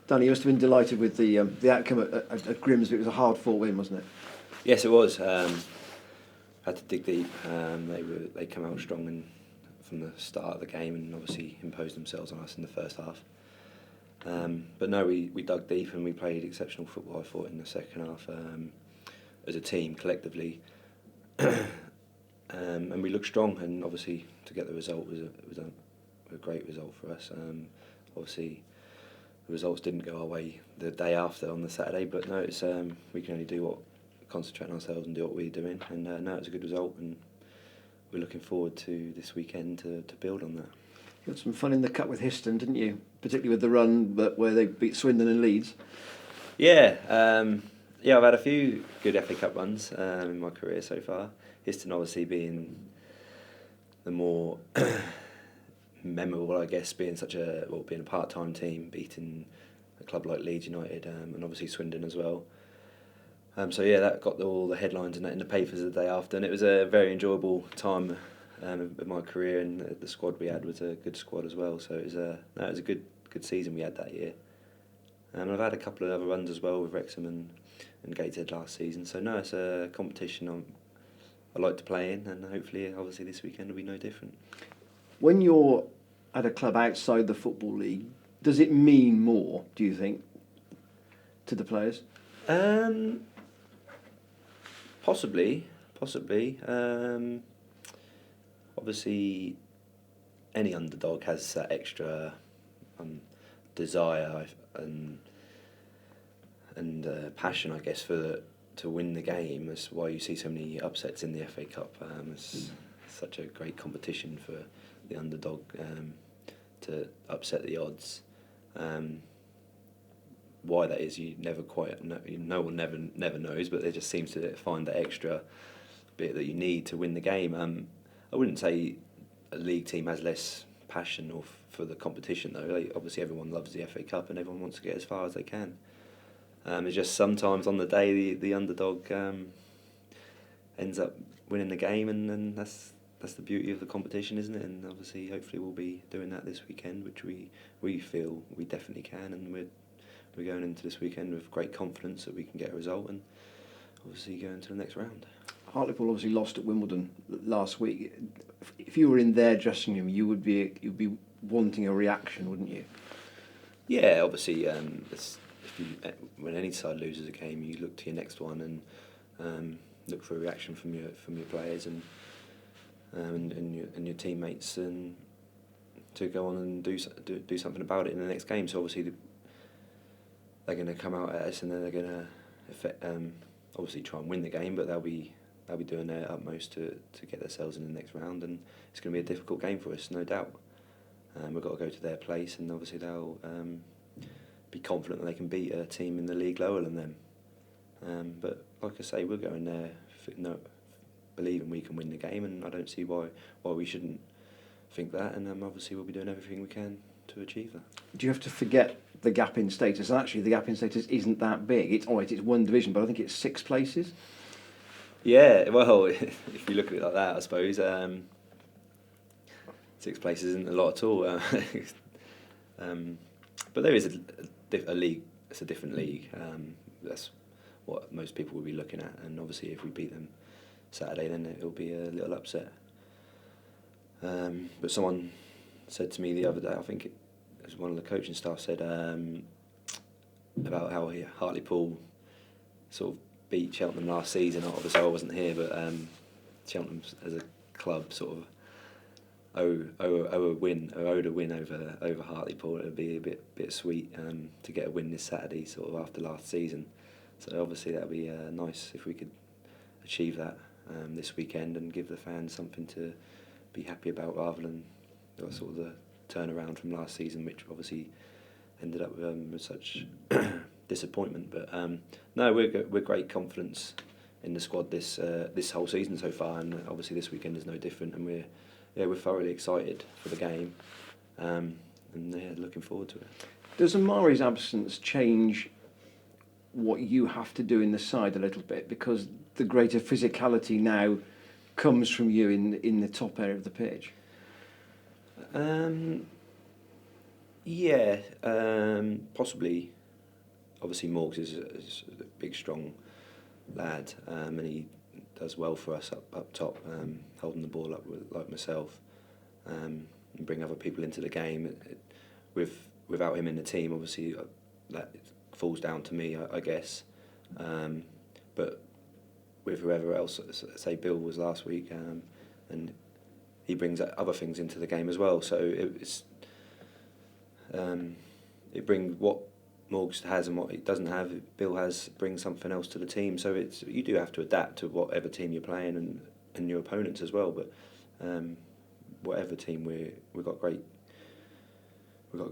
Danny, you must have been delighted with the outcome at Grimsby. It was a hard-fought win, wasn't it? Yes, it was. Had to dig deep. They came out strong from the start of the game and obviously imposed themselves on us in the first half. But no, we dug deep and we played exceptional football, I thought, in the second half as a team, collectively. And we looked strong, and obviously to get the result was a great result for us. Obviously, the results didn't go our way the day after on the Saturday, but no, it's we can only concentrate on ourselves and do what we're doing. And no, it's a good result, and we're looking forward to this weekend to build on that. You had some fun in the cup with Histon, didn't you? Particularly with the run where they beat Swindon and Leeds. Yeah, I've had a few good FA Cup runs in my career so far. Histon obviously being the more memorable, I guess, being a part-time team, beating a club like Leeds United, and obviously Swindon as well. So yeah, that got all the headlines and that in the papers the day after, and it was a very enjoyable time of my career, and the squad we had was a good squad as well. So it was a good season we had that year. And I've had a couple of other runs as well with Wrexham and Gateshead last season. So no, it's a competition I like to play in, and hopefully, obviously, this weekend will be no different. When you're at a club outside the Football League, does it mean more, do you think, to the players? Possibly. Obviously, any underdog has that extra desire and passion, I guess, to win the game. That's why you see so many upsets in the FA Cup. It's such a great competition for the underdog to upset the odds. Why that is, you never quite know. No one never knows, but there just seems to find that extra bit that you need to win the game. I wouldn't say a league team has less passion for the competition, though. Obviously, everyone loves the FA Cup and everyone wants to get as far as they can. It's just sometimes on the day the underdog ends up winning the game, and that's the beauty of the competition, isn't it? And obviously, hopefully, we'll be doing that this weekend, which we feel we definitely can, and we're going into this weekend with great confidence that we can get a result and obviously go into the next round. Hartlepool obviously lost at Wimbledon last week. If you were in their dressing room, you'd be wanting a reaction, wouldn't you? Yeah, obviously, when any side loses a game, you look to your next one and look for a reaction from your players and your teammates, and to go on and do something about it in the next game. So obviously they're going to come out at us, and then they're going to obviously try and win the game, but they'll be doing their utmost to get themselves in the next round, and it's going to be a difficult game for us, no doubt. We've got to go to their place, and obviously they'll be confident that they can beat a team in the league lower than them. But like I say, we're going there believing we can win the game, and I don't see why we shouldn't think that, and obviously we'll be doing everything we can to achieve that. Do you have to forget the gap in status? And actually, the gap in status isn't that big. It's one division, but I think it's 6 places. Yeah, well, if you look at it like that, I suppose 6 places isn't a lot at all. But there is a league. It's a different league. That's what most people will be looking at, and obviously, if we beat them Saturday, then it'll be a little upset. But someone said to me the other day, I think it was one of the coaching staff said about how Hartlepool sort of beat Cheltenham last season. Obviously, I wasn't here, but Cheltenham as a club sort of owed a win over Hartlepool. It would be a bit sweet to get a win this Saturday, sort of after last season. So obviously that would be nice if we could achieve that this weekend and give the fans something to be happy about, rather than sort of the turnaround from last season, which obviously ended up with such disappointment. But no, we're great confidence in the squad this whole season so far, and obviously this weekend is no different. And we're thoroughly excited for the game, and looking forward to it. Does Amari's absence change what you have to do in the side a little bit, because the greater physicality now comes from you in the top area of the pitch? Yeah, possibly. Obviously, Morgs is a big, strong lad, and he does well for us up top, holding the ball up like myself, and bring other people into the game. Without him in the team, obviously, that falls down to me, I guess. But with whoever else, say Bill was last week, and he brings other things into the game as well. So it brings what Morgs has and what he doesn't have. Bill brings something else to the team. So you do have to adapt to whatever team you're playing and your opponents as well. But whatever team we've got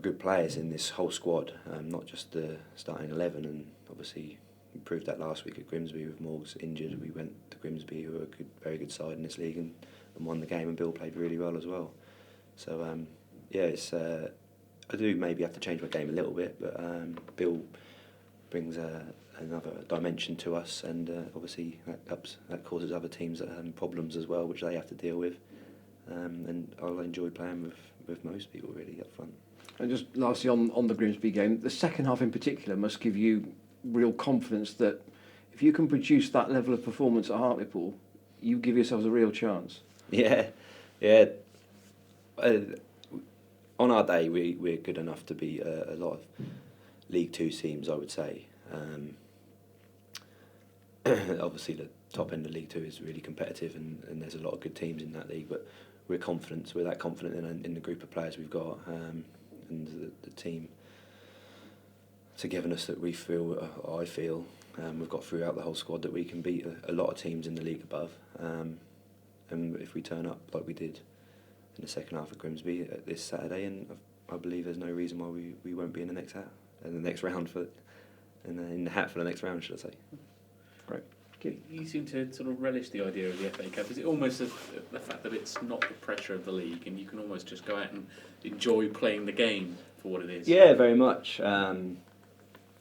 good players in this whole squad, not just the starting 11. And obviously we proved that last week at Grimsby with Morgs injured. We went to Grimsby, who are a very good side in this league, and won the game. And Bill played really well as well. So yeah, it's. I do maybe have to change my game a little bit, but Bill brings another dimension to us, and obviously that causes other teams problems as well, which they have to deal with. And I'll enjoy playing with most people really up front. And just lastly on the Grimsby game, the second half in particular must give you real confidence that if you can produce that level of performance at Hartlepool, you give yourselves a real chance. Yeah. On our day, we're good enough to beat a lot of League Two teams, I would say. Obviously, the top end of League Two is really competitive, and there's a lot of good teams in that league. But we're that confident in the group of players we've got, and the team togetherness that I feel we've got throughout the whole squad, that we can beat a lot of teams in the league above. And if we turn up like we did in the second half of Grimsby this Saturday, and I believe there's no reason why we won't be in the next round in the hat for the next round, should I say? Great. You seem to sort of relish the idea of the FA Cup. Is it almost the fact that it's not the pressure of the league, and you can almost just go out and enjoy playing the game for what it is? Yeah, very much.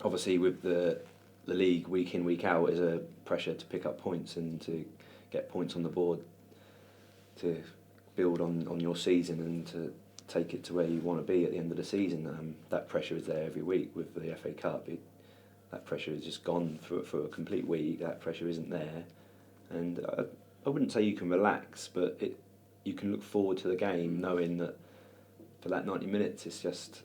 Obviously, with the league week in, week out, is a pressure to pick up points and to get points on the board, to build on your season and to take it to where you want to be at the end of the season. That pressure is there every week with the FA Cup. That pressure is just gone for a complete week. That pressure isn't there, and I wouldn't say you can relax, but you can look forward to the game knowing that for that 90 minutes it's just.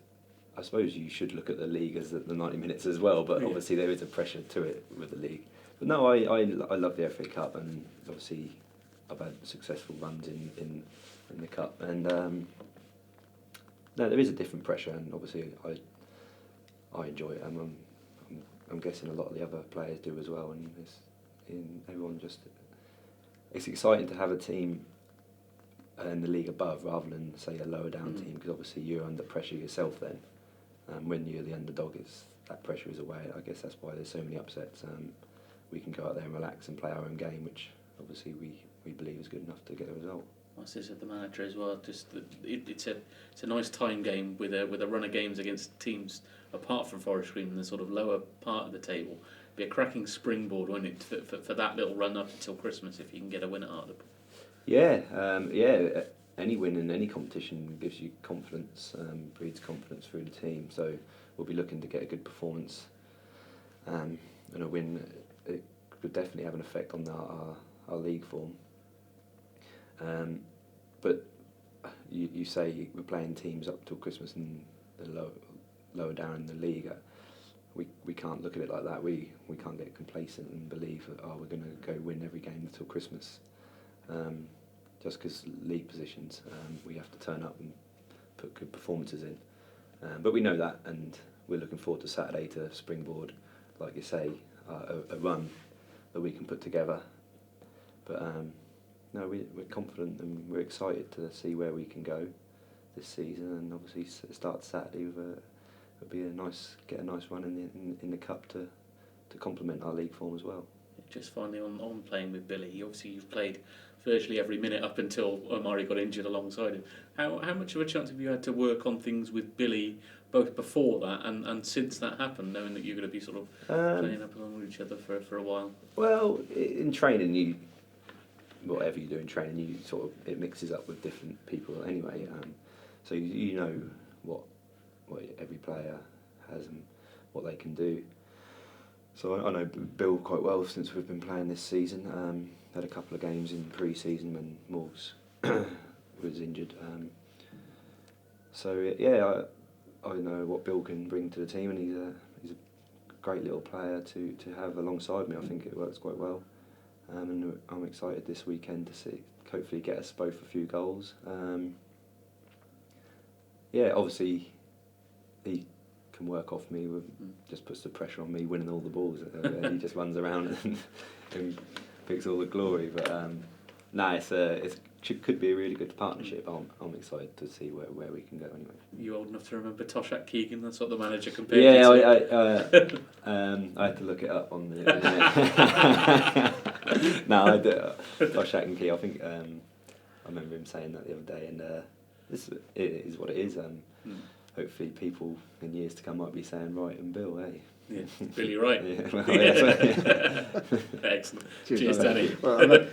I suppose you should look at the league as the 90 minutes as well, but obviously there is a pressure to it with the league. But no, I love the FA Cup, and obviously I've had successful runs in the cup, and no, there is a different pressure, and obviously I enjoy it. I'm guessing a lot of the other players do as well, and everyone just. It's exciting to have a team in the league above rather than say a lower down team, because obviously you're under pressure yourself then. When you're the underdog, that pressure is away. I guess that's why there's so many upsets. We can go out there and relax and play our own game, which obviously we believe is good enough to get a result. I said the manager as well. Just it's a nice time game with a run of games against teams apart from Forest Green in the sort of lower part of the table. Be a cracking springboard, won't it, for that little run up until Christmas if you can get a win at Hartlepool. Yeah. Any win in any competition gives you confidence, breeds confidence through the team. So we'll be looking to get a good performance, and a win. It could definitely have an effect on our league form. But you say we're playing teams up till Christmas and the lower down in the league. We can't look at it like that. We can't get complacent and believe that we're going to go win every game until Christmas. Just because league positions, we have to turn up and put good performances in. But we know that, and we're looking forward to Saturday to springboard, like you say, a run that we can put together. But no, we're confident and we're excited to see where we can go this season, and obviously start Saturday with get a nice run in the cup to complement our league form as well. Just finally on playing with Billy, obviously you've played virtually every minute up until Omari got injured alongside him. How much of a chance have you had to work on things with Billy both before that and since that happened, knowing that you're going to be sort of playing up along with each other for a while? Well, in training, whatever you do in training, it mixes up with different people anyway. So you know what what every player has and what they can do. So I know Bill quite well since we've been playing this season. Had a couple of games in pre-season when Morgs was injured. So yeah, I know what Bill can bring to the team, and he's a great little player to have alongside me. I think it works quite well, and I'm excited this weekend to see hopefully get us both a few goals. Yeah, obviously he can work off me, just puts the pressure on me winning all the balls. He just runs around and picks all the glory. But it could be a really good partnership. I'm excited to see where we can go anyway. You old enough to remember Toshak Keegan? That's what the manager compared you to. I had to look it up on the. No, I did. Toshak and Key. I think I remember him saying that the other day, and it is what it is. Hopefully, people in years to come might be saying Wright and Bill, hey. Yeah, Billy Wright. Yeah, well, yeah. Excellent. Cheers, Danny. Well,